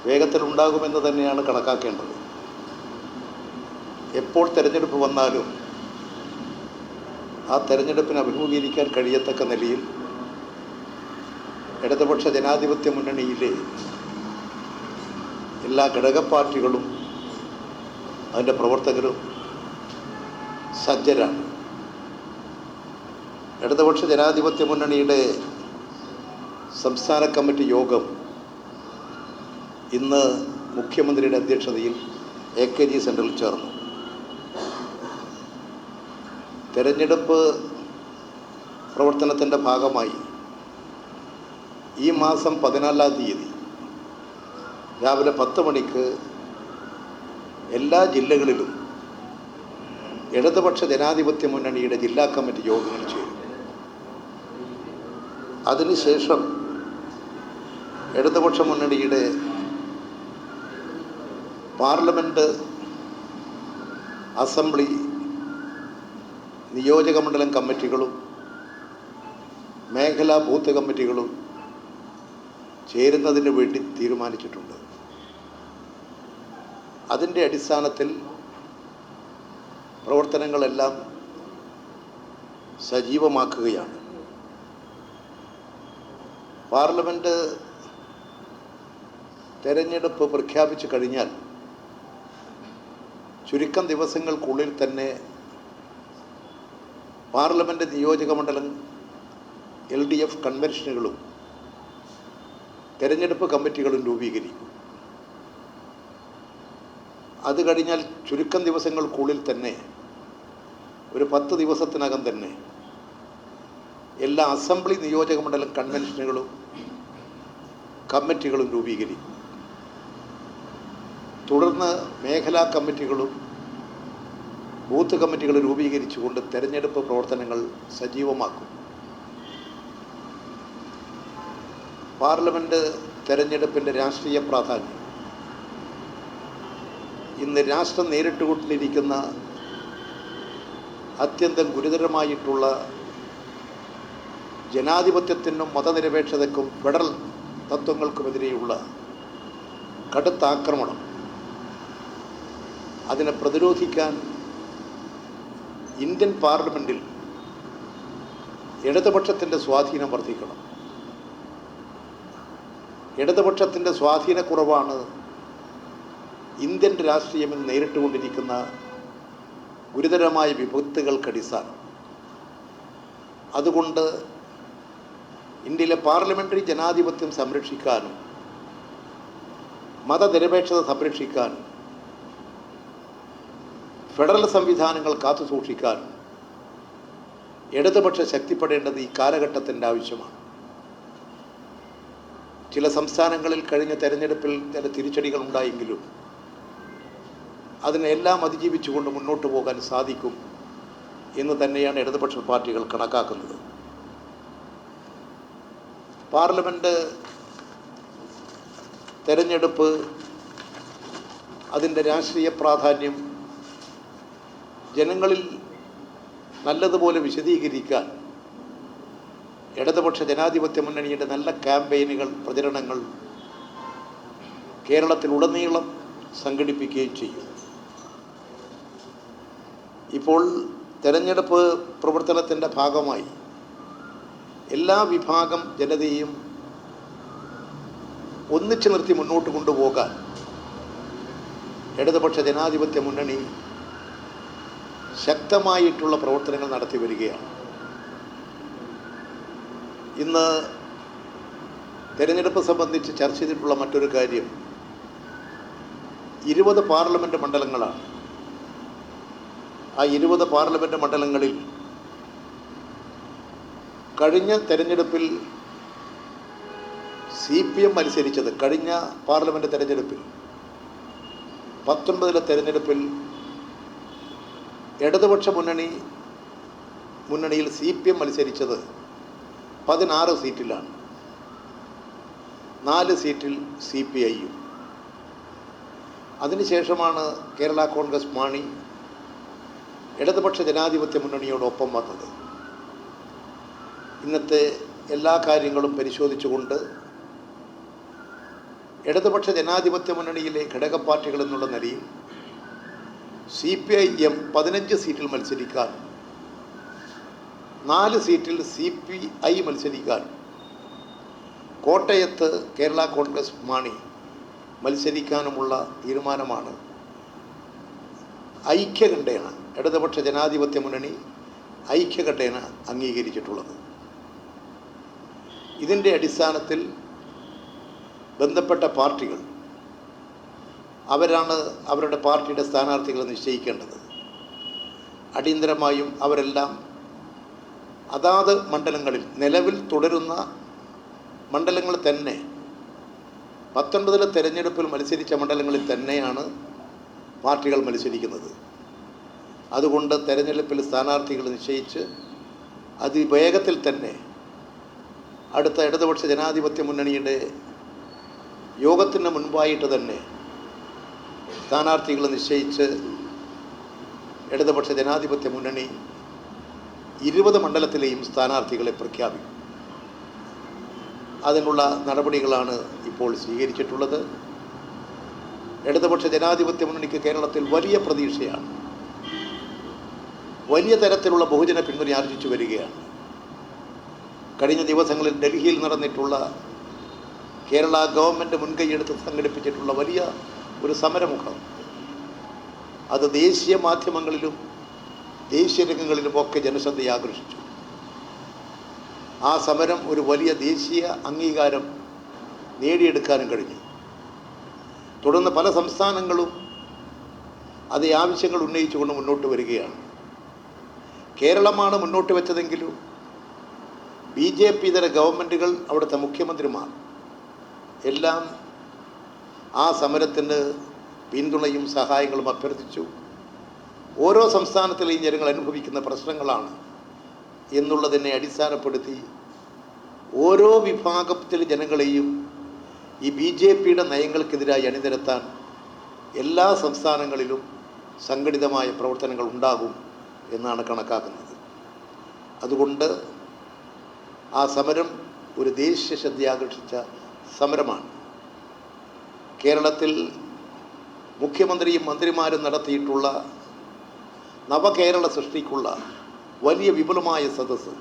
വേഗത്തിലുണ്ടാകുമെന്ന് തന്നെയാണ് കണക്കാക്കേണ്ടത്. എപ്പോൾ തെരഞ്ഞെടുപ്പ് വന്നാലും ആ തെരഞ്ഞെടുപ്പിനെ അഭിമുഖീകരിക്കാൻ കഴിയത്തക്ക നിലയിൽ ഇടതുപക്ഷ ജനാധിപത്യ മുന്നണിയിലെ എല്ലാ ഘടക പാർട്ടികളും അതിൻ്റെ പ്രവർത്തകരും സജ്ജരാണ്. ഇടതുപക്ഷ ജനാധിപത്യ മുന്നണിയുടെ സംസ്ഥാന കമ്മിറ്റി യോഗം ഇന്ന് മുഖ്യമന്ത്രിയുടെ അധ്യക്ഷതയിൽ AKG സെൻറ്ററിൽ ചേർന്നു. തെരഞ്ഞെടുപ്പ് പ്രവർത്തനത്തിൻ്റെ ഭാഗമായി ഈ മാസം 14-ാം തീയതി രാവിലെ 10 മണിക്ക് എല്ലാ ജില്ലകളിലും ഇടതുപക്ഷ ജനാധിപത്യ മുന്നണിയുടെ ജില്ലാ കമ്മിറ്റി യോഗങ്ങൾ ചേരും. അതിനുശേഷം ഇടതുപക്ഷ മുന്നണിയുടെ പാർലമെൻറ്റ്, അസംബ്ലി, നിയോജക മണ്ഡലം കമ്മിറ്റികളും മേഖലാ ബൂത്ത് കമ്മിറ്റികളും ചേരുന്നതിന് വേണ്ടി തീരുമാനിച്ചിട്ടുണ്ട്. അതിൻ്റെ അടിസ്ഥാനത്തിൽ പ്രവർത്തനങ്ങളെല്ലാം സജീവമാക്കുകയാണ്. പാർലമെൻറ്റ് തെരഞ്ഞെടുപ്പ് പ്രഖ്യാപിച്ചു കഴിഞ്ഞാൽ ചുരുക്കം ദിവസങ്ങൾക്കുള്ളിൽ തന്നെ പാർലമെൻറ്റ്, നിയോജക മണ്ഡലം, LDF കൺവെൻഷനുകളും തെരഞ്ഞെടുപ്പ് കമ്മിറ്റികളും രൂപീകരിക്കും. അത് കഴിഞ്ഞാൽ ചുരുക്കം ദിവസങ്ങൾക്കുള്ളിൽ തന്നെ ഒരു 10 ദിവസത്തിനകം തന്നെ എല്ലാ അസംബ്ലി, നിയോജക മണ്ഡലം കൺവെൻഷനുകളും കമ്മിറ്റികളും രൂപീകരിക്കും. തുടർന്ന് മേഖലാ കമ്മിറ്റികളും ബൂത്ത് കമ്മിറ്റികൾ രൂപീകരിച്ചുകൊണ്ട് തെരഞ്ഞെടുപ്പ് പ്രവർത്തനങ്ങൾ സജീവമാക്കും. പാർലമെൻറ്റ് തെരഞ്ഞെടുപ്പിൻ്റെ രാഷ്ട്രീയ പ്രാധാന്യം ഇന്ന് രാഷ്ട്രം നേരിട്ടുകൊണ്ടിരിക്കുന്ന അത്യന്തം ഗുരുതരമായിട്ടുള്ള ജനാധിപത്യത്തിനും മതനിരപേക്ഷതയ്ക്കും ഫെഡറൽ തത്വങ്ങൾക്കുമെതിരെയുള്ള കടുത്ത ആക്രമണം, അതിനെ പ്രതിരോധിക്കാൻ ഇന്ത്യൻ പാർലമെൻറ്റിൽ ഇടതുപക്ഷത്തിൻ്റെ സ്വാധീനം വർദ്ധിക്കണം. ഇടതുപക്ഷത്തിൻ്റെ സ്വാധീനക്കുറവാണ് ഇന്ത്യൻ രാഷ്ട്രീയത്തിൽ നേരിട്ടുകൊണ്ടിരിക്കുന്ന ഗുരുതരമായ വിപത്തുകൾക്കടിസ്ഥാനം. അതുകൊണ്ട് ഇന്ത്യയിലെ പാർലമെൻ്ററി ജനാധിപത്യം സംരക്ഷിക്കാനും മതനിരപേക്ഷത സംരക്ഷിക്കാനും ഫെഡറൽ സംവിധാനങ്ങൾ കാത്തുസൂക്ഷിക്കാനും ഇടതുപക്ഷം ശക്തിപ്പെടേണ്ടത് ഈ കാലഘട്ടത്തിൻ്റെ ആവശ്യമാണ്. ചില സംസ്ഥാനങ്ങളിൽ കഴിഞ്ഞ തെരഞ്ഞെടുപ്പിൽ ചില തിരിച്ചടികൾ ഉണ്ടായെങ്കിലും അതിനെല്ലാം അതിജീവിച്ചുകൊണ്ട് മുന്നോട്ട് പോകാൻ സാധിക്കും എന്ന് തന്നെയാണ് ഇടതുപക്ഷ പാർട്ടികൾ കണക്കാക്കുന്നത്. പാർലമെൻറ്റ് തെരഞ്ഞെടുപ്പ്, അതിൻ്റെ രാഷ്ട്രീയ പ്രാധാന്യം ജനങ്ങളിൽ നല്ലതുപോലെ വിശദീകരിക്കാൻ ഇടതുപക്ഷ ജനാധിപത്യ മുന്നണിയുടെ നല്ല ക്യാമ്പയിനുകൾ, പ്രചരണങ്ങൾ കേരളത്തിലുടനീളം സംഘടിപ്പിക്കുകയും ചെയ്യും. ഇപ്പോൾ തെരഞ്ഞെടുപ്പ് പ്രവർത്തനത്തിൻ്റെ ഭാഗമായി എല്ലാ വിഭാഗം ജനതയെയും ഒന്നിച്ചു നിർത്തി മുന്നോട്ട് കൊണ്ടുപോകാൻ ഇടതുപക്ഷ ജനാധിപത്യ മുന്നണി ശക്തമായിട്ടുള്ള പ്രവർത്തനങ്ങൾ നടത്തി വരികയാണ്. ഇന്ന് തെരഞ്ഞെടുപ്പ് സംബന്ധിച്ച് ചർച്ച ചെയ്തിട്ടുള്ള മറ്റൊരു കാര്യം 20 പാർലമെൻറ്റ് മണ്ഡലങ്ങളാണ്. ആ 20 പാർലമെൻറ്റ് മണ്ഡലങ്ങളിൽ കഴിഞ്ഞ തെരഞ്ഞെടുപ്പിൽ CPM മത്സരിച്ചത്, കഴിഞ്ഞ പാർലമെൻറ്റ് തെരഞ്ഞെടുപ്പിൽ 19 തെരഞ്ഞെടുപ്പിൽ ഇടതുപക്ഷ മുന്നണിയിൽ CPM മത്സരിച്ചത് 16 സീറ്റിലാണ്. 4 സീറ്റിൽ CPIയും. അതിനുശേഷമാണ് കേരള കോൺഗ്രസ് മാണി ഇടതുപക്ഷ ജനാധിപത്യ മുന്നണിയോടൊപ്പം വന്നത്. ഇന്നത്തെ എല്ലാ കാര്യങ്ങളും പരിശോധിച്ചുകൊണ്ട് ഇടതുപക്ഷ ജനാധിപത്യ മുന്നണിയിലെ ഘടക പാർട്ടികൾ എന്നുള്ള നിലയിൽ CPIM 15 സീറ്റിൽ മത്സരിക്കാൻ, 4 സീറ്റിൽ CPI മത്സരിക്കാൻ, കോട്ടയത്ത് കേരള കോൺഗ്രസ് മാണി മത്സരിക്കാനുമുള്ള തീരുമാനമാണ് ഐക്യകണ്ഠേന ഇടതുപക്ഷ ജനാധിപത്യ മുന്നണി ഐക്യകണ്ഠേന അംഗീകരിച്ചിട്ടുള്ളത്. ഇതിൻ്റെ അടിസ്ഥാനത്തിൽ ബന്ധപ്പെട്ട പാർട്ടികൾ അവരാണ് അവരുടെ പാർട്ടിയുടെ സ്ഥാനാർത്ഥികളെ നിശ്ചയിക്കേണ്ടത്. അടിയന്തരമായും അവരെല്ലാം അതാത് മണ്ഡലങ്ങളിൽ, നിലവിൽ തുടരുന്ന മണ്ഡലങ്ങൾ തന്നെ, 19 തെരഞ്ഞെടുപ്പിൽ മത്സരിച്ച മണ്ഡലങ്ങളിൽ തന്നെയാണ് പാർട്ടികൾ മത്സരിക്കുന്നത്. അതുകൊണ്ട് തെരഞ്ഞെടുപ്പിൽ സ്ഥാനാർത്ഥികൾ നിശ്ചയിച്ച് അതിവേഗത്തിൽ തന്നെ അടുത്ത ഇടതുപക്ഷ ജനാധിപത്യ മുന്നണിയുടെ യോഗത്തിന് മുൻപായിട്ട് തന്നെ സ്ഥാനാർത്ഥികൾ നിശ്ചയിച്ച് ഇടതുപക്ഷ ജനാധിപത്യ മുന്നണി 20 മണ്ഡലത്തിലെയും സ്ഥാനാർത്ഥികളെ പ്രഖ്യാപിക്കും. അതിനുള്ള നടപടികളാണ് ഇപ്പോൾ സ്വീകരിച്ചിട്ടുള്ളത്. ഇടതുപക്ഷ ജനാധിപത്യ മുന്നണിക്ക് കേരളത്തിൽ വലിയ പ്രതീക്ഷയാണ്. വലിയ തരത്തിലുള്ള ബഹുജന പിന്തുണ ആർജിച്ചു വരികയാണ്. കഴിഞ്ഞ ദിവസങ്ങളിൽ ഡൽഹിയിൽ നടന്നിട്ടുള്ള കേരള ഗവൺമെൻറ് മുൻകൈയെടുത്ത് സംഘടിപ്പിച്ചിട്ടുള്ള വലിയ ഒരു സമരമുഖം, അത് ദേശീയ മാധ്യമങ്ങളിലും ദേശീയ രംഗങ്ങളിലുമൊക്കെ ജനശ്രദ്ധയെ ആകർഷിച്ചു. ആ സമരം ഒരു വലിയ ദേശീയ അംഗീകാരം നേടിയെടുക്കാനും കഴിഞ്ഞു. തുടർന്ന് പല സംസ്ഥാനങ്ങളും അതേ ആവശ്യങ്ങൾ ഉന്നയിച്ചുകൊണ്ട് മുന്നോട്ട് വരികയാണ്. കേരളമാണ് മുന്നോട്ട് വെച്ചതെങ്കിലും BJP ഇതര ഗവൺമെൻറ്റുകൾ, അവിടുത്തെ മുഖ്യമന്ത്രിമാർ എല്ലാം ആ സമരത്തിന് പിന്തുണയും സഹായങ്ങളും അഭ്യർത്ഥിച്ചു. ഓരോ സംസ്ഥാനത്തിലെയും ജനങ്ങൾ അനുഭവിക്കുന്ന പ്രശ്നങ്ങളാണ് എന്നുള്ളതിനെ അടിസ്ഥാനപ്പെടുത്തി ഓരോ വിഭാഗത്തിലെ ജനങ്ങളെയും ഈ BJPയുടെ നയങ്ങൾക്കെതിരായി അണിനിരത്താൻ എല്ലാ സംസ്ഥാനങ്ങളിലും സംഘടിതമായ പ്രവർത്തനങ്ങൾ ഉണ്ടാകും എന്നാണ് കണക്കാക്കുന്നത്. അതുകൊണ്ട് ആ സമരം ഒരു ദേശീയ ശ്രദ്ധയാകർഷിച്ച സമരമാണ്. കേരളത്തിൽ മുഖ്യമന്ത്രിയും മന്ത്രിമാരും നടത്തിയിട്ടുള്ള നവകേരള സൃഷ്ടിക്കുള്ള വലിയ വിപുലമായ സദസ്സ്,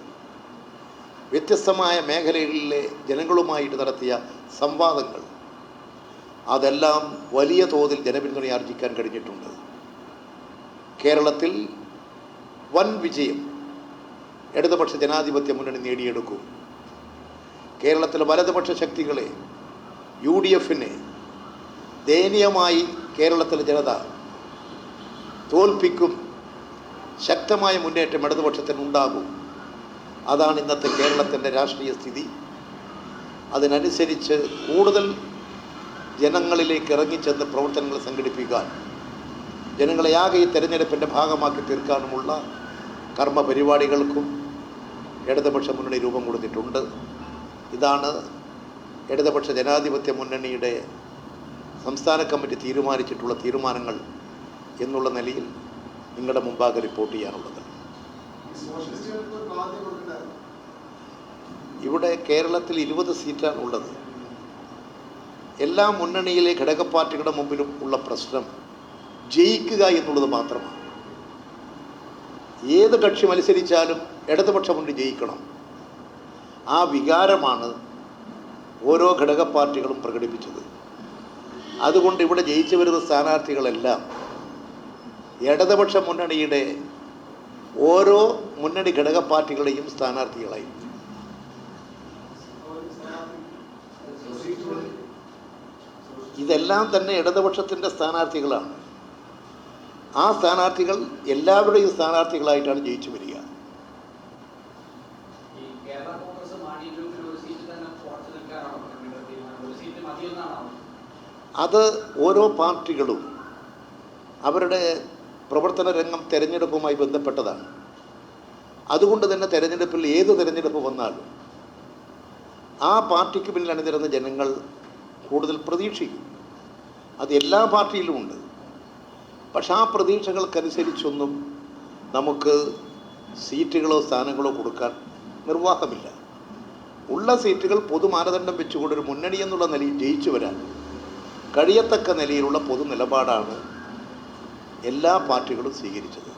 വ്യത്യസ്തമായ മേഖലകളിലെ ജനങ്ങളുമായിട്ട് നടത്തിയ സംവാദങ്ങൾ, അതെല്ലാം വലിയ തോതിൽ ജനപിന്തുണ ആർജിക്കാൻ കഴിഞ്ഞിട്ടുണ്ട്. കേരളത്തിൽ വൻ വിജയം ഇടതുപക്ഷ ജനാധിപത്യ മുന്നണി നേടിയെടുക്കും. കേരളത്തിലെ വലതുപക്ഷ ശക്തികളെ, UDFനെ ദയനീയമായി കേരളത്തിലെ ജനത തോൽപ്പിക്കും. ശക്തമായ മുന്നേറ്റം ഇടതുപക്ഷത്തിനുണ്ടാകും. അതാണ് ഇന്നത്തെ കേരളത്തിൻ്റെ രാഷ്ട്രീയ സ്ഥിതി. അതിനനുസരിച്ച് കൂടുതൽ ജനങ്ങളിലേക്ക് ഇറങ്ങിച്ചെന്ന് പ്രവർത്തനങ്ങൾ സംഘടിപ്പിക്കാൻ, ജനങ്ങളെയാകെ ഈ തെരഞ്ഞെടുപ്പിൻ്റെ ഭാഗമാക്കി തീർക്കാനുമുള്ള കർമ്മ പരിപാടികൾക്കും ഇടതുപക്ഷ മുന്നണി രൂപം കൊടുത്തിട്ടുണ്ട്. ഇതാണ് ഇടതുപക്ഷ ജനാധിപത്യ മുന്നണിയുടെ സംസ്ഥാന കമ്മിറ്റി തീരുമാനിച്ചിട്ടുള്ള തീരുമാനങ്ങൾ എന്നുള്ള നിലയിൽ നിങ്ങളുടെ മുമ്പാകെ റിപ്പോർട്ട് ചെയ്യാനുള്ളത്. ഇവിടെ കേരളത്തിൽ 20 സീറ്റാണ് ഉള്ളത്. എല്ലാ മുന്നണിയിലെ ഘടക പാർട്ടികളുടെ മുമ്പിലും ഉള്ള പ്രശ്നം ജയിക്കുക എന്നുള്ളത് മാത്രമാണ്. ഏത് കക്ഷി മത്സരിച്ചാലും ഇടതുപക്ഷ മുന്നണി ജയിക്കണം. ആ വികാരമാണ് ഓരോ ഘടക പാർട്ടികളും പ്രകടിപ്പിച്ചത്. അതുകൊണ്ട് ഇവിടെ ജയിച്ചു വരുന്ന സ്ഥാനാർത്ഥികളെല്ലാം ഇടതുപക്ഷ മുന്നണിയുടെ ഓരോ മുന്നണി ഘടക പാർട്ടികളുടെയും സ്ഥാനാർത്ഥികളായി. ഇതെല്ലാം തന്നെ ഇടതുപക്ഷത്തിൻ്റെ സ്ഥാനാർത്ഥികളാണ്. ആ സ്ഥാനാർത്ഥികൾ എല്ലാവരുടെയും സ്ഥാനാർത്ഥികളായിട്ടാണ് ജയിച്ചു വരിക. അത് ഓരോ പാർട്ടികളും അവരുടെ പ്രവർത്തന രംഗം തെരഞ്ഞെടുപ്പുമായി ബന്ധപ്പെട്ടതാണ്. അതുകൊണ്ട് തന്നെ തെരഞ്ഞെടുപ്പിൽ ഏത് തെരഞ്ഞെടുപ്പ് വന്നാലും ആ പാർട്ടിക്ക് പിന്നിൽ അണിനിരന്ന ജനങ്ങൾ കൂടുതൽ പ്രതീക്ഷിക്കും. അത് എല്ലാ പാർട്ടിയിലുമുണ്ട്. പക്ഷെ ആ പ്രതീക്ഷകൾക്കനുസരിച്ചൊന്നും നമുക്ക് സീറ്റുകളോ സ്ഥാനങ്ങളോ കൊടുക്കാൻ നിർവാഹമില്ല. ഉള്ള സീറ്റുകൾ പൊതുമാനദണ്ഡം വെച്ചുകൊണ്ട് ഒരു മുന്നണി എന്നുള്ള നിലയിൽ ജയിച്ചു വരാൻ കഴിയത്തക്ക നിലയിലുള്ള പൊതു നിലപാടാണ് എല്ലാ പാർട്ടികളും സ്വീകരിച്ചത്.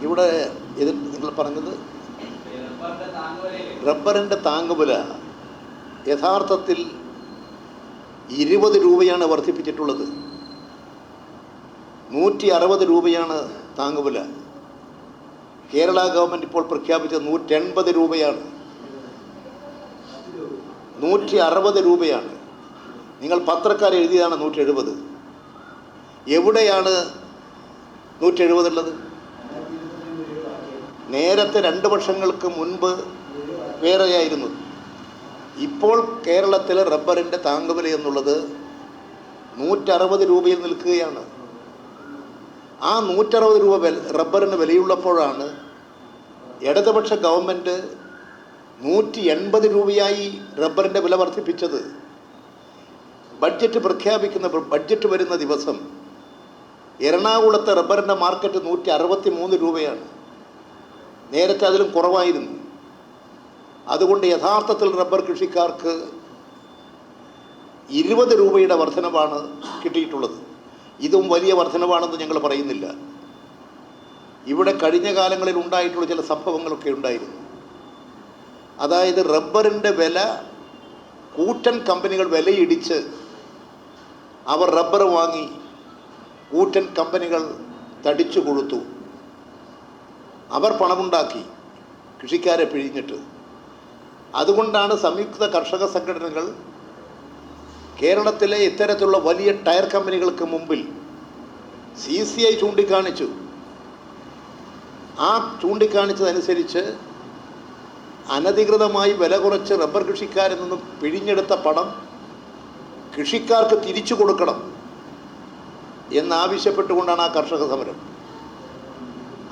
ഇവിടെ ഇത് നിങ്ങൾ പറഞ്ഞത് റബ്ബറിൻ്റെ താങ്ങുവില യഥാർത്ഥത്തിൽ 20 രൂപയാണ് വർദ്ധിപ്പിച്ചിട്ടുള്ളത്. 160 രൂപയാണ് താങ്ങുവില. കേരള ഗവൺമെൻറ് ഇപ്പോൾ പ്രഖ്യാപിച്ചത് 180 രൂപയാണ്. 160 രൂപയാണ്. നിങ്ങൾ പത്രക്കാർ എഴുതിയതാണ് 170. എവിടെയാണ് 170 ഉള്ളത്? നേരത്തെ 2 വർഷങ്ങൾക്ക് മുൻപ് വേറെയായിരുന്നു. ഇപ്പോൾ കേരളത്തിലെ റബ്ബറിൻ്റെ താങ്ങുവില എന്നുള്ളത് 160 രൂപയിൽ നിൽക്കുകയാണ്. ആ 160 രൂപ റബ്ബറിന് വിലയുള്ളപ്പോഴാണ് ഇടതുപക്ഷ ഗവൺമെൻറ് 180 രൂപയായി റബ്ബറിൻ്റെ വില വർദ്ധിപ്പിച്ചത്. ബഡ്ജറ്റ് വരുന്ന ദിവസം എറണാകുളത്തെ റബ്ബറിൻ്റെ മാർക്കറ്റ് 163 രൂപയാണ്. നേരത്തെ അതിലും കുറവായിരുന്നു. അതുകൊണ്ട് യഥാർത്ഥത്തിൽ റബ്ബർ കൃഷിക്കാർക്ക് 20 രൂപയുടെ വർധനവാണ് കിട്ടിയിട്ടുള്ളത്. ഇതും വലിയ വർധനവാണെന്ന് ഞങ്ങൾ പറയുന്നില്ല. ഇവിടെ കഴിഞ്ഞ കാലങ്ങളിൽ ഉണ്ടായിട്ടുള്ള ചില സംഭവങ്ങളൊക്കെ ഉണ്ടായിരുന്നു. അതായത് റബ്ബറിൻ്റെ വില കൂറ്റൻ കമ്പനികൾ വിലയിടിച്ച് അവർ റബ്ബർ വാങ്ങി കൂറ്റൻ കമ്പനികൾ തടിച്ചു കൊടുത്തു. അവർ പണമുണ്ടാക്കി കൃഷിക്കാരെ പിഴിഞ്ഞിട്ട്. അതുകൊണ്ടാണ് സംയുക്ത കർഷക സംഘടനകൾ കേരളത്തിലെ ഇത്തരത്തിലുള്ള വലിയ ടയർ കമ്പനികൾക്ക് മുമ്പിൽ CCI ചൂണ്ടിക്കാണിച്ചു. ആ ചൂണ്ടിക്കാണിച്ചതനുസരിച്ച് അനധികൃതമായി വില കുറച്ച് റബ്ബർ കൃഷിക്കാരിൽ നിന്നും പിഴിഞ്ഞെടുത്ത പണം കൃഷിക്കാർക്ക് തിരിച്ചു കൊടുക്കണം എന്നാവശ്യപ്പെട്ടുകൊണ്ടാണ് ആ കർഷക സമരം.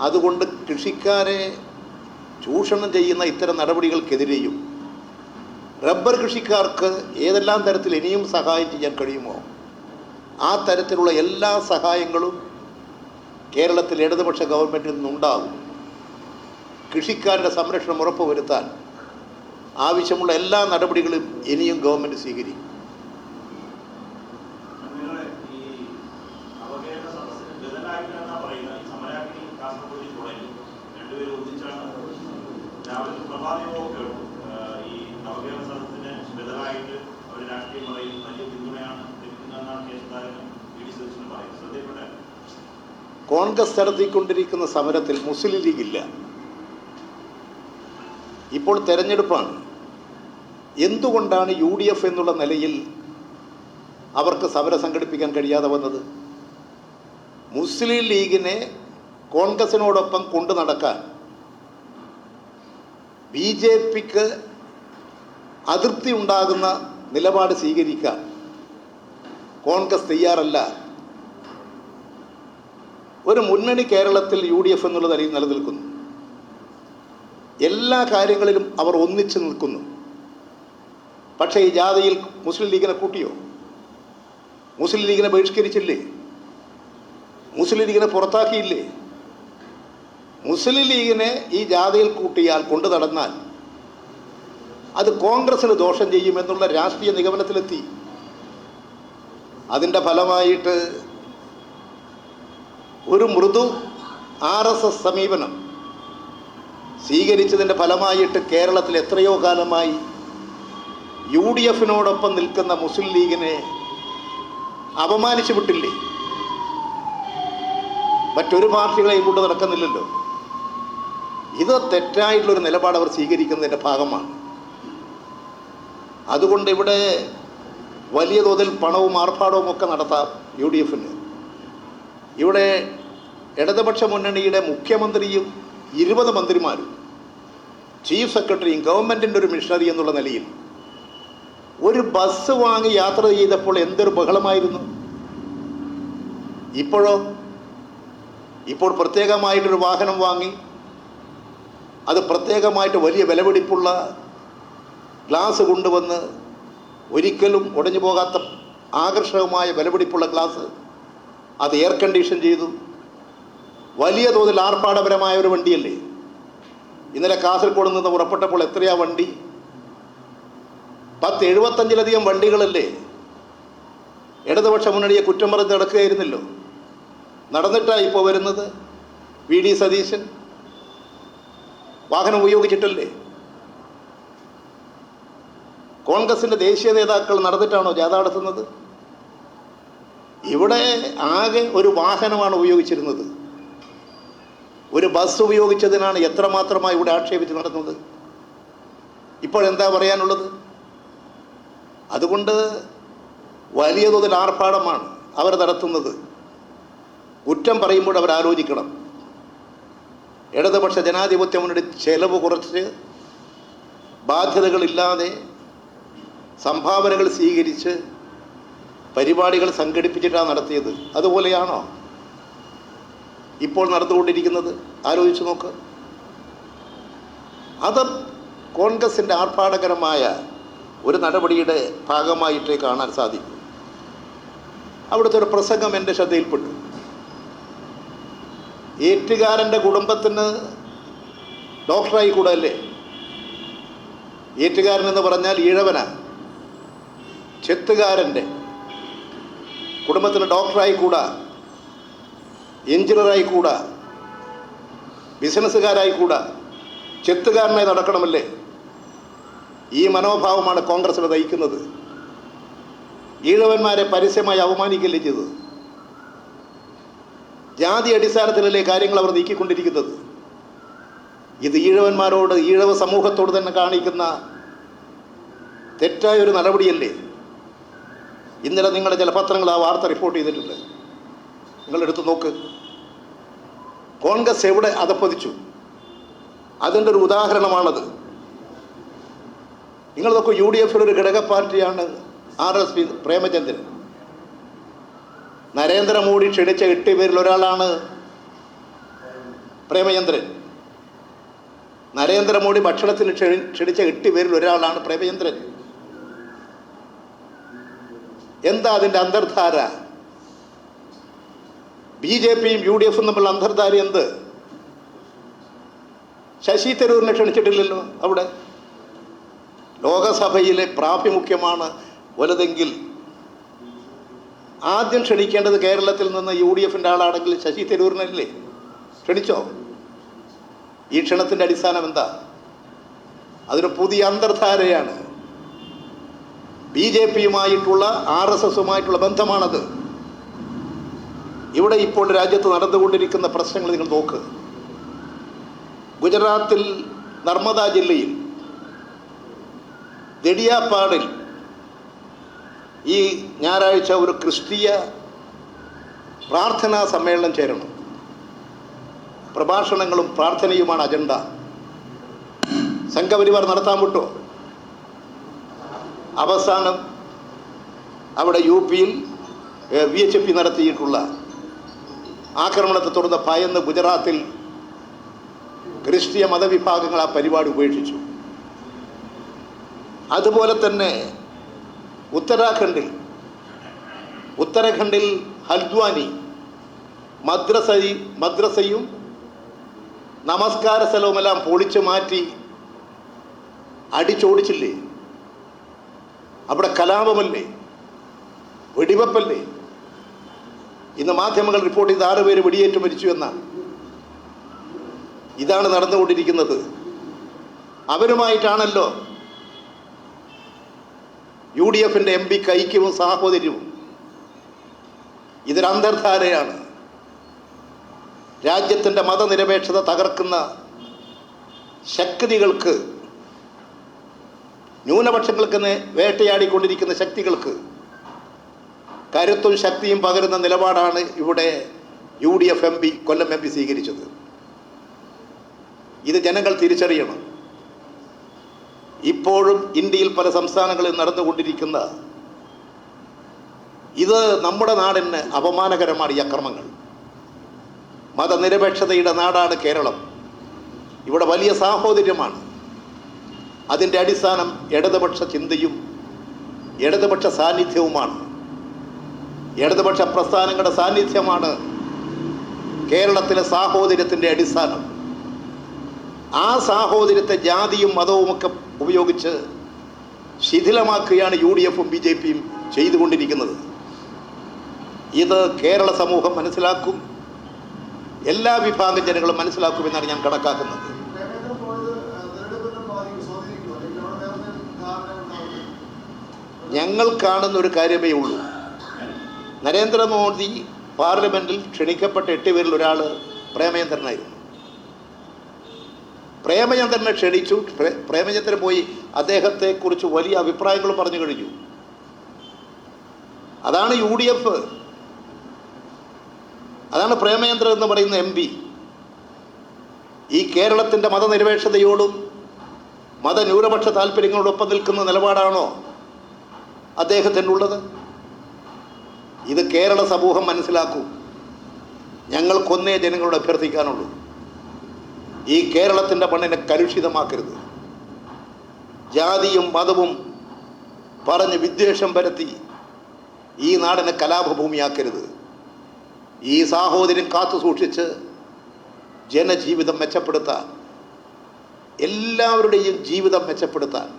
അതുകൊണ്ട് കൃഷിക്കാരെ ചൂഷണം ചെയ്യുന്ന ഇത്തരം നടപടികൾക്കെതിരെയും റബ്ബർ കൃഷിക്കാർക്ക് ഏതെല്ലാം തരത്തിൽ ഇനിയും സഹായം ചെയ്യാൻ കഴിയുമോ ആ തരത്തിലുള്ള എല്ലാ സഹായങ്ങളും കേരളത്തിൽ ഇടതുപക്ഷ ഗവൺമെൻറ്റിൽ നിന്നുണ്ടാകും. കൃഷിക്കാരുടെ സംരക്ഷണം ഉറപ്പുവരുത്താൻ ആവശ്യമുള്ള എല്ലാ നടപടികളും ഇനിയും ഗവൺമെൻറ് സ്വീകരിക്കും. കോൺഗ്രസ് നടത്തിക്കൊണ്ടിരിക്കുന്ന സമരത്തിൽ മുസ്ലിം ലീഗ് ഇല്ല. ഇപ്പോൾ തെരഞ്ഞെടുപ്പാണ്. എന്തുകൊണ്ടാണ് UDF എന്നുള്ള നിലയിൽ അവർക്ക് സമരം സംഘടിപ്പിക്കാൻ കഴിയാതെ വന്നത്? മുസ്ലിം ലീഗിനെ കോൺഗ്രസിനോടൊപ്പം കൊണ്ടു നടക്കാൻ BJPക്ക് അതൃപ്തി ഉണ്ടാകുന്ന നിലപാട് സ്വീകരിക്കാൻ കോൺഗ്രസ് തയ്യാറല്ല. ഒരു മുന്നണി കേരളത്തിൽ UDF എന്നുള്ള നിലയിൽ നിലനിൽക്കുന്നു. എല്ലാ കാര്യങ്ങളിലും അവർ ഒന്നിച്ചു നിൽക്കുന്നു. പക്ഷേ ഈ ജാഥയിൽ മുസ്ലിം ലീഗിനെ കൂട്ടിയോ? മുസ്ലിം ലീഗിനെ ബഹിഷ്കരിച്ചില്ലേ? മുസ്ലിം ലീഗിനെ പുറത്താക്കിയില്ലേ? മുസ്ലിം ലീഗിനെ ഈ ജാഥയിൽ കൂട്ടിയാൽ കൊണ്ടു നടന്നാൽ അത് കോൺഗ്രസിന് ദോഷം ചെയ്യുമെന്നുള്ള രാഷ്ട്രീയ നിഗമനത്തിലെത്തി. അതിൻ്റെ ഫലമായിട്ട് ഒരു മൃദു RSS സമീപനം സ്വീകരിച്ചതിൻ്റെ ഫലമായിട്ട് കേരളത്തിൽ എത്രയോ കാലമായി UDFനോടൊപ്പം നിൽക്കുന്ന മുസ്ലിം ലീഗിനെ അപമാനിച്ചു വിട്ടില്ലേ? മറ്റൊരു പാർട്ടികളെയും കൊണ്ട് നടക്കുന്നില്ലല്ലോ. ഇത് തെറ്റായിട്ടുള്ളൊരു നിലപാട് അവർ സ്വീകരിക്കുന്നതിൻ്റെ ഭാഗമാണ്. അതുകൊണ്ട് ഇവിടെ വലിയ തോതിൽ പണവും ആർഭാടവും ഒക്കെ നടത്താം UDFന്. ഇവിടെ ഇടതുപക്ഷ മുന്നണിയുടെ മുഖ്യമന്ത്രിയും 20 മന്ത്രിമാരും ചീഫ് സെക്രട്ടറിയും ഗവൺമെൻറ്റിൻ്റെ ഒരു മിഷണറി എന്നുള്ള നിലയിൽ ഒരു ബസ് വാങ്ങി യാത്ര ചെയ്തപ്പോൾ എന്തൊരു ബഹളമായിരുന്നു. ഇപ്പോൾ പ്രത്യേകമായിട്ടൊരു വാഹനം വാങ്ങി അത് പ്രത്യേകമായിട്ട് വലിയ വിലപിടിപ്പുള്ള ഗ്ലാസ് കൊണ്ടുവന്ന് ഒരിക്കലും ഉടഞ്ഞു പോകാത്ത ആകർഷകമായ വിലപിടിപ്പുള്ള ഗ്ലാസ്, അത് എയർ കണ്ടീഷൻ ചെയ്തു. വലിയ തോതിൽ ആർഭാടപരമായ ഒരു വണ്ടിയല്ലേ. ഇന്നലെ കാസർഗോഡ് നിന്ന് പുറപ്പെട്ടപ്പോൾ എത്രയാ വണ്ടി? 10-75 വണ്ടികളല്ലേ. ഇടതുപക്ഷ മുന്നണിയെ കുറ്റം പറഞ്ഞ് നടക്കുകയായിരുന്നല്ലോ. നടന്നിട്ടാണ് ഇപ്പോൾ വരുന്നത്. വി ഡി സതീശൻ വാഹനം ഉപയോഗിച്ചിട്ടല്ലേ. കോൺഗ്രസിൻ്റെ ദേശീയ നേതാക്കൾ നടന്നിട്ടാണോ ജാഥ നടത്തുന്നത്? ഇവിടെ ആകെ ഒരു വാഹനമാണ് ഉപയോഗിച്ചിരുന്നത്. ഒരു ബസ് ഉപയോഗിച്ചതിനാണ് എത്രമാത്രമായി ഇവിടെ ആക്ഷേപിച്ച് നടന്നത്. ഇപ്പോഴെന്താ പറയാനുള്ളത്? അതുകൊണ്ട് വലിയ തോതിൽ ആർഭാടമാണ് അവർ നടത്തുന്നത്. കുറ്റം പറയുമ്പോൾ അവർ ആലോചിക്കണം. ഇടതുപക്ഷ ജനാധിപത്യ മുന്നണി ചെലവ് കുറച്ച് ബാധ്യതകളില്ലാതെ സംഭാവനകൾ സ്വീകരിച്ച് പരിപാടികൾ സംഘടിപ്പിച്ചിട്ടാണ് നടത്തിയത്. അതുപോലെയാണോ ഇപ്പോൾ നടന്നുകൊണ്ടിരിക്കുന്നത്? ആലോചിച്ച് നോക്ക്. അത് കോൺഗ്രസിൻ്റെ ആർഭാടകരമായ ഒരു നടപടിയുടെ ഭാഗമായിട്ടേ കാണാൻ സാധിക്കും. അവിടുത്തെ ഒരു പ്രസംഗം എൻ്റെ ശ്രദ്ധയിൽപ്പെട്ടു. ഏറ്റുകാരൻ്റെ കുടുംബത്തിന് ഡോക്ടറായി കൂടല്ലേ. ഏറ്റുകാരൻ എന്ന് പറഞ്ഞാൽ ഈഴവനാണ്. ചെത്തുകാരൻ്റെ കുടുംബത്തിന് ഡോക്ടറായി കൂടാ, എഞ്ചിനീയറായി കൂടാ, ബിസിനസ്സുകാരായി കൂടാ, ചെത്തുകാരനായി നടക്കണമല്ലേ. ഈ മനോഭാവമാണ് കോൺഗ്രസിനെ നയിക്കുന്നത്. ഈഴവന്മാരെ പരസ്യമായി അവമാനിക്കുകയല്ലേ ചെയ്തത്. ജാതി അടിസ്ഥാനത്തിലല്ലേ കാര്യങ്ങൾ അവർ നീക്കിക്കൊണ്ടിരിക്കുന്നത്. ഇത് ഈഴവന്മാരോട്, ഈഴവ സമൂഹത്തോട് തന്നെ കാണിക്കുന്ന തെറ്റായൊരു നടപടിയല്ലേ. ഇന്നലെ നിങ്ങളുടെ ചില പത്രങ്ങൾ ആ വാർത്ത റിപ്പോർട്ട് ചെയ്തിട്ടുണ്ട്. നിങ്ങളെടുത്ത് നോക്ക്. കോൺഗ്രസ് എവിടെ അധപ്പതിച്ചു, അതിൻ്റെ ഒരു ഉദാഹരണമാണത്. നിങ്ങൾ നോക്കൂ, UDF ഒരു ഘടക പാർട്ടിയാണ് RSP പ്രേമചന്ദ്രൻ. നരേന്ദ്രമോദി ക്ഷണിച്ച 8 പേരിൽ ഒരാളാണ് പ്രേമചന്ദ്രൻ. നരേന്ദ്രമോദി ഭക്ഷണത്തിന് ക്ഷണിച്ച 8 പേരിൽ ഒരാളാണ് പ്രേമചന്ദ്രൻ. എന്താ അതിൻ്റെ അന്തർധാര? BJPയും UDFും തമ്മിലുള്ള അന്തർധാര എന്ത്? ശശി തരൂരിനെ ക്ഷണിച്ചിട്ടില്ലല്ലോ. അവിടെ ലോകസഭയിലെ പ്രാഭിമുഖ്യമാണ് വലുതെങ്കിൽ ആദ്യം ക്ഷണിക്കേണ്ടത് കേരളത്തിൽ നിന്ന് UDFിൻ്റെ ആളാണെങ്കിൽ ശശി തരൂരിനല്ലേ ക്ഷണിച്ചോ? ഈ ക്ഷണത്തിൻ്റെ അടിസ്ഥാനം എന്താ? അതൊരു പുതിയ അന്തർധാരയാണ്. BJPയുമായിട്ടുള്ള RSSുമായിട്ടുള്ള ബന്ധമാണത്. ഇവിടെ ഇപ്പോൾ രാജ്യത്ത് നടന്നുകൊണ്ടിരിക്കുന്ന പ്രശ്നങ്ങൾ നിങ്ങൾ നോക്ക്. ഗുജറാത്തിൽ നർമ്മദ ജില്ലയിൽ ദെഡിയാപ്പാടിൽ ഈ ഞായറാഴ്ച ഒരു ക്രിസ്തീയ പ്രാർത്ഥനാ സമ്മേളനം ചേരണം. പ്രഭാഷണങ്ങളും പ്രാർത്ഥനയുമാണ് അജണ്ട. സംഘപരിവാർ നടത്താൻ വിട്ടോ? അവസാനം അവിടെ UPയിൽ VHP നടത്തിയിട്ടുള്ള ആക്രമണത്തെ തുടർന്ന് ഭയന്ന് ഗുജറാത്തിൽ ക്രിസ്തീയ മതവിഭാഗങ്ങൾ ആ പരിപാടി ഉപേക്ഷിച്ചു. അതുപോലെ തന്നെ ഉത്തരാഖണ്ഡിൽ ഹൽദ്വാനി മദ്രസയും നമസ്കാര സ്ഥലവുമെല്ലാം പൊളിച്ചു മാറ്റി അടിച്ചോടിച്ചില്ലേ. അവിടെ കലാപമല്ലേ, വെടിവെപ്പല്ലേ. ഇന്ന് മാധ്യമങ്ങൾ റിപ്പോർട്ട് ചെയ്ത് 6 പേര് വെടിയേറ്റ് മരിച്ചു എന്നാണ്. ഇതാണ് നടന്നുകൊണ്ടിരിക്കുന്നത്. അവരുമായിട്ടാണല്ലോ UDFിൻ്റെ MPക്ക് ഐക്യവും സാഹോദര്യവും. ഇതൊരു അന്തർധാരയാണ്. രാജ്യത്തിൻ്റെ മതനിരപേക്ഷത തകർക്കുന്ന ശക്തികൾക്ക്, ന്യൂനപക്ഷങ്ങൾക്ക് വേട്ടയാടിക്കൊണ്ടിരിക്കുന്ന ശക്തികൾക്ക് കരുത്തും ശക്തിയും പകരുന്ന നിലപാടാണ് ഇവിടെ UDF MP, കൊല്ലം MP സ്വീകരിച്ചത്. ഇത് ജനങ്ങൾ തിരിച്ചറിയണം. ഇപ്പോഴും ഇന്ത്യയിൽ പല സംസ്ഥാനങ്ങളിൽ നടന്നുകൊണ്ടിരിക്കുന്ന ഇത് നമ്മുടെ നാടിന് അപമാനകരമാണ്. ഈ അക്രമങ്ങൾ. മതനിരപേക്ഷതയുടെ നാടാണ് കേരളം. ഇവിടെ വലിയ സാഹോദര്യമാണ്. അതിൻ്റെ അടിസ്ഥാനം ഇടതുപക്ഷ ചിന്തയും ഇടതുപക്ഷ സാന്നിധ്യവുമാണ്. ഇടതുപക്ഷ പ്രസ്ഥാനങ്ങളുടെ സാന്നിധ്യമാണ് കേരളത്തിലെ സാഹോദര്യത്തിൻ്റെ അടിസ്ഥാനം. ആ സാഹോദര്യത്തെ ജാതിയും മതവുമൊക്കെ ഉപയോഗിച്ച് ശിഥിലമാക്കുകയാണ് UDF ഉം BJP യും ചെയ്തുകൊണ്ടിരിക്കുന്നത്. ഇത് കേരള സമൂഹം മനസ്സിലാക്കും, എല്ലാ വിഭാഗം ജനങ്ങളും മനസ്സിലാക്കുമെന്നാണ് ഞാൻ കണക്കാക്കുന്നത്. ഞങ്ങൾ കാണുന്ന ഒരു കാര്യമേ ഉള്ളൂ. നരേന്ദ്രമോദി പാർലമെൻറ്റിൽ ക്ഷണിക്കപ്പെട്ട 8 പേരിൽ ഒരാൾ പ്രേമചന്ദ്രനായിരുന്നു. പ്രേമചന്ദ്രനെ ക്ഷണിച്ചു. പ്രേമചന്ദ്രൻ പോയി അദ്ദേഹത്തെക്കുറിച്ച് വലിയ അഭിപ്രായങ്ങളും പറഞ്ഞു കഴിഞ്ഞു. അതാണ് UDF, അതാണ് പ്രേമചന്ദ്രൻ എന്ന് പറയുന്ന MP. ഈ കേരളത്തിൻ്റെ മതനിരപേക്ഷതയോടും മതന്യൂനപക്ഷ താല്പര്യങ്ങളോടൊപ്പം നിൽക്കുന്ന നിലപാടാണോ അദ്ദേഹത്തിനുള്ളത്? ഇത് കേരള സമൂഹം മനസ്സിലാക്കൂ. ഞങ്ങൾക്കൊന്നേ ജനങ്ങളോട് അഭ്യർത്ഥിക്കാനുള്ളൂ, ഈ കേരളത്തിൻ്റെ മണ്ണിനെ കലുഷിതമാക്കരുത്. ജാതിയും മതവും പറഞ്ഞ് വിദ്വേഷം പരത്തി ഈ നാടിനെ കലാപഭൂമിയാക്കരുത്. ഈ സാഹോദര്യം കാത്തു സൂക്ഷിച്ച് ജനജീവിതം മെച്ചപ്പെടുത്താൻ, എല്ലാവരുടെയും ജീവിതം മെച്ചപ്പെടുത്താൻ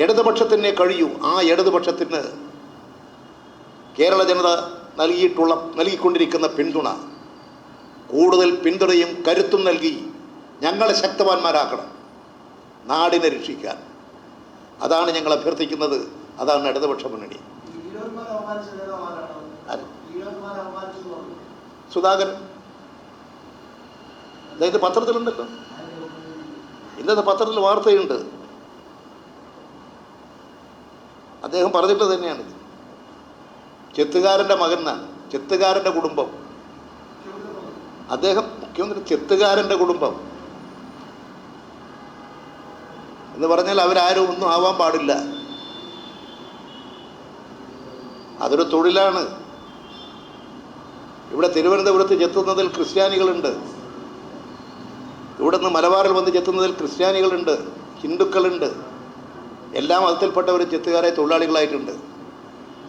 ഇടതുപക്ഷത്തിനെ കഴിയൂ. ആ ഇടതുപക്ഷത്തിന് കേരള ജനത നൽകിക്കൊണ്ടിരിക്കുന്ന പിന്തുണ, കൂടുതൽ പിന്തുണയും കരുത്തും നൽകി ഞങ്ങളെ ശക്തവാന്മാരാക്കണം, നാടിനെ രക്ഷിക്കാൻ. അതാണ് ഞങ്ങൾ അഭ്യർത്ഥിക്കുന്നത്. അതാണ് ഇടതുപക്ഷ മുന്നണി. സുധാകരൻ അതായത് പത്രത്തിലുണ്ടല്ലോ, ഇന്നത്തെ പത്രത്തിൽ വാർത്തയുണ്ട്. അദ്ദേഹം പറഞ്ഞിട്ട് തന്നെയാണ്. ചെത്തുകാരൻ്റെ മകനാണ്, ചെത്തുകാരൻ്റെ കുടുംബം. അദ്ദേഹം മുഖ്യമന്ത്രി ചെത്തുകാരൻ്റെ കുടുംബം എന്ന് പറഞ്ഞാൽ അവരാരും ഒന്നും ആവാൻ പാടില്ല. അതൊരു തൊഴിലാണ്. ഇവിടെ തിരുവനന്തപുരത്ത് ചെത്തുന്നതിൽ ക്രിസ്ത്യാനികളുണ്ട്, ഇവിടെ നിന്ന് മലബാറിൽ വന്ന് ചെത്തുന്നതിൽ ക്രിസ്ത്യാനികളുണ്ട്, ഹിന്ദുക്കളുണ്ട്, എല്ലാ മതത്തിൽപ്പെട്ടവർ ചെത്തുകാരെ തൊഴിലാളികളായിട്ടുണ്ട്.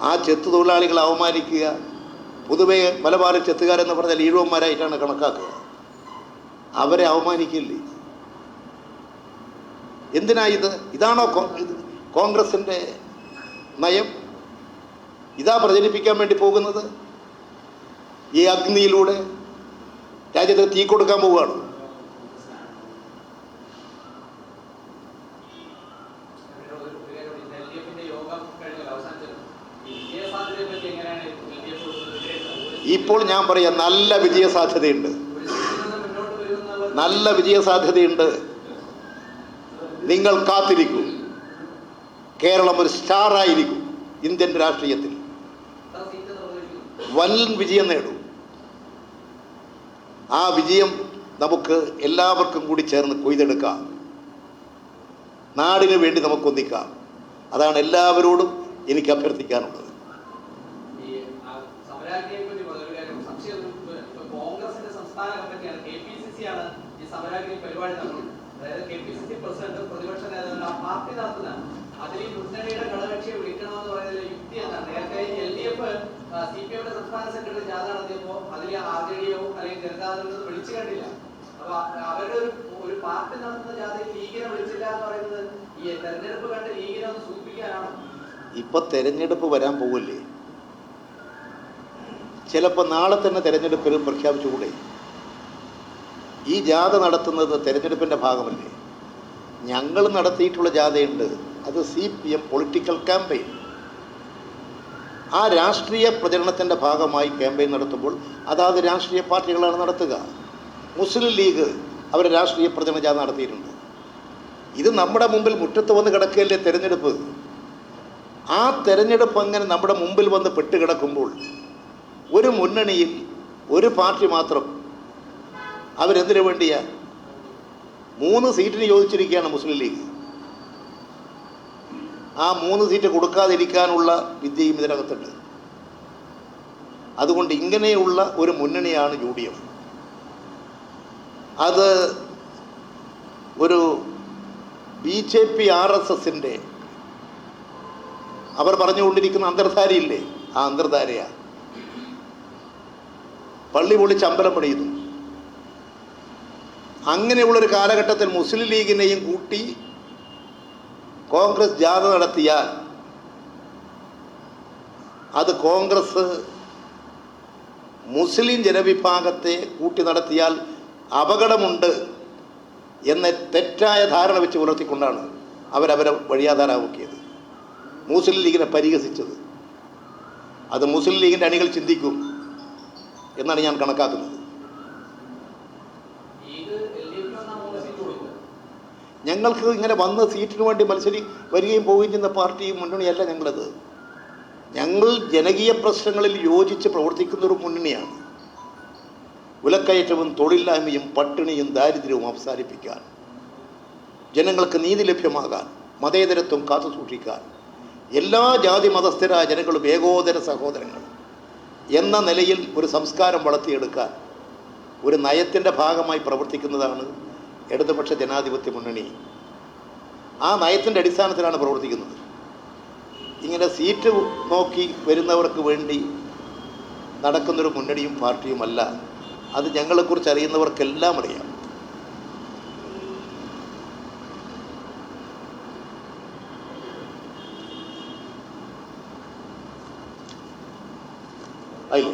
ആ ചെത്തു തൊഴിലാളികളെ അവമാനിക്കുക, പൊതുവെ മലബാറിൽ ചെത്തുകാരെന്ന് പറഞ്ഞാൽ ഈഴവന്മാരായിട്ടാണ് കണക്കാക്കുക. അവരെ അവമാനിക്കില്ലേ? എന്തിനാ ഇത്? ഇതാണോ കോൺഗ്രസിൻ്റെ നയം? ഇതാ പ്രചരിപ്പിക്കാൻ വേണ്ടി പോകുന്നത്? ഈ അഗ്നിയിലൂടെ രാജ്യത്ത് തീ കൊടുക്കാൻ പോവുകയാണ്. ഇപ്പോൾ ഞാൻ പറയാം, നല്ല വിജയസാധ്യതയുണ്ട്, നല്ല വിജയസാധ്യതയുണ്ട്. നിങ്ങൾ കാത്തിരിക്കൂ. കേരളം ഒരു സ്റ്റാറായിരിക്കും ഇന്ത്യൻ രാഷ്ട്രീയത്തിൽ, വൻ വിജയം നേടും. ആ വിജയം നമുക്ക് എല്ലാവർക്കും കൂടി ചേർന്ന് കൊയ്തെടുക്കാം. നാടിന് വേണ്ടി നമുക്കൊന്നിക്കാം. അതാണ് എല്ലാവരോടും എനിക്ക് അഭ്യർത്ഥിക്കാനുള്ളത്. കോൺഗ്രസിന്റെ സംസ്ഥാന കമ്മിറ്റിയാണ്, KPCC ആണ് ഈ സമരാഗ്നി പരിപാടി നടത്തുന്നത്. അതായത് KPCC പ്രസിഡന്റ് പ്രതിപക്ഷ നേതാവ് പാർട്ടി നടത്തുന്നതാണ്. അതിൽ ഈ മുന്നണിയുടെ ഘടകകക്ഷിയെ വിളിക്കണമെന്ന് പറയുന്നതിലെ യുക്തി എന്താണ്? നേരത്തെ LDF CPM സംസ്ഥാന സെക്രട്ടറി ജാഥ നടത്തിയപ്പോൾ അതിൽ RJDയോ അല്ലെങ്കിൽ ജനതാദൾ വിളിച്ചു കണ്ടില്ല. അപ്പൊ അവരുടെ ഒരു പാർട്ടി നടത്തുന്ന ജാഥയിൽ ലീഗിനെ വിളിച്ചില്ല എന്ന് പറയുന്നത് ഈ തെരഞ്ഞെടുപ്പ് കണ്ട് ലീഗിനെ ഒന്ന് സൂചിപ്പിക്കാനാണോ? ഇപ്പൊ തെരഞ്ഞെടുപ്പ് വരാൻ പോവില്ലേ? ചിലപ്പോൾ നാളെ തന്നെ തെരഞ്ഞെടുപ്പിൽ പ്രഖ്യാപിച്ചുകൂടെ? ഈ ജാഥ നടത്തുന്നത് തെരഞ്ഞെടുപ്പിൻ്റെ ഭാഗമല്ലേ? ഞങ്ങൾ നടത്തിയിട്ടുള്ള ജാഥയുണ്ട്, അത് CPM പൊളിറ്റിക്കൽ ക്യാമ്പയിൻ. ആ രാഷ്ട്രീയ പ്രചരണത്തിൻ്റെ ഭാഗമായി ക്യാമ്പയിൻ നടത്തുമ്പോൾ അതാത് രാഷ്ട്രീയ പാർട്ടികളാണ് നടത്തുക. മുസ്ലിം ലീഗ് അവർ രാഷ്ട്രീയ പ്രചരണ ജാഥ നടത്തിയിട്ടുണ്ട്. ഇത് നമ്മുടെ മുമ്പിൽ മുറ്റത്ത് വന്ന് കിടക്കുകയല്ലേ തെരഞ്ഞെടുപ്പ്. ആ തെരഞ്ഞെടുപ്പ് അങ്ങനെ നമ്മുടെ മുമ്പിൽ വന്ന് പെട്ടുകിടക്കുമ്പോൾ ഒരു മുന്നണിയിൽ ഒരു പാർട്ടി മാത്രം അവരെന്തിനു വേണ്ടിയാ 3 സീറ്റിന് ചോദിച്ചിരിക്കുകയാണ് മുസ്ലിം ലീഗ്. ആ 3 സീറ്റ് കൊടുക്കാതിരിക്കാനുള്ള വിദ്യയും ഇതിനകത്തുണ്ട്. അതുകൊണ്ട് ഇങ്ങനെയുള്ള ഒരു മുന്നണിയാണ് UDF. അത് ഒരു BJP RSSൻ്റെ അവർ പറഞ്ഞുകൊണ്ടിരിക്കുന്ന അന്തർധാരയില്ലേ, ആ അന്തർധാരയാണ്. പള്ളി പൊളിച്ച് അമ്പലം പണിയുന്നു. അങ്ങനെയുള്ളൊരു കാലഘട്ടത്തിൽ മുസ്ലിം ലീഗിനെയും കൂട്ടി കോൺഗ്രസ് ജാഥ നടത്തിയാൽ അത് കോൺഗ്രസ് മുസ്ലിം ജനവിഭാഗത്തെ കൂട്ടി നടത്തിയാൽ അപകടമുണ്ട് എന്ന തെറ്റായ ധാരണ വെച്ച് പുലർത്തിക്കൊണ്ടാണ് അവരവരെ വഴിയാധാരമാക്കിയത്, മുസ്ലിം ലീഗിനെ പരിഹസിച്ചത്. അത് മുസ്ലിം ലീഗിൻ്റെ അണികൾ ചിന്തിക്കും എന്നാണ് ഞാൻ കണക്കാക്കുന്നത്. ഞങ്ങൾക്ക് ഇങ്ങനെ വന്ന് സീറ്റിന് വേണ്ടി വരികയും പോവുകയും ചെയ്യുന്ന പാർട്ടിയും മുന്നണിയല്ല ഞങ്ങളത്. ഞങ്ങൾ ജനകീയ പ്രശ്നങ്ങളിൽ യോജിച്ച് പ്രവർത്തിക്കുന്ന ഒരു മുന്നണിയാണ്. വിലക്കയറ്റവും തൊഴിലില്ലായ്മയും പട്ടിണിയും ദാരിദ്ര്യവും അവസാനിപ്പിക്കാൻ, ജനങ്ങൾക്ക് നീതി ലഭ്യമാകാൻ, മതേതരത്വം കാത്തു സൂക്ഷിക്കാൻ, എല്ലാ ജാതി മതസ്ഥരായ ജനങ്ങളും ഏകോദര സഹോദരങ്ങൾ എന്ന നിലയിൽ ഒരു സംസ്കാരം വളർത്തിയെടുക്കാൻ ഒരു നയത്തിൻ്റെ ഭാഗമായി പ്രവർത്തിക്കുന്നതാണ് ഇടതുപക്ഷ ജനാധിപത്യ മുന്നണി. ആ നയത്തിൻ്റെ അടിസ്ഥാനത്തിലാണ് പ്രവർത്തിക്കുന്നത്. ഇങ്ങനെ സീറ്റ് നോക്കി വരുന്നവർക്ക് വേണ്ടി നടക്കുന്നൊരു മുന്നണിയും പാർട്ടിയുമല്ല. അത് ഞങ്ങളെക്കുറിച്ച് അറിയുന്നവർക്കെല്ലാം അറിയാം. അതിൽ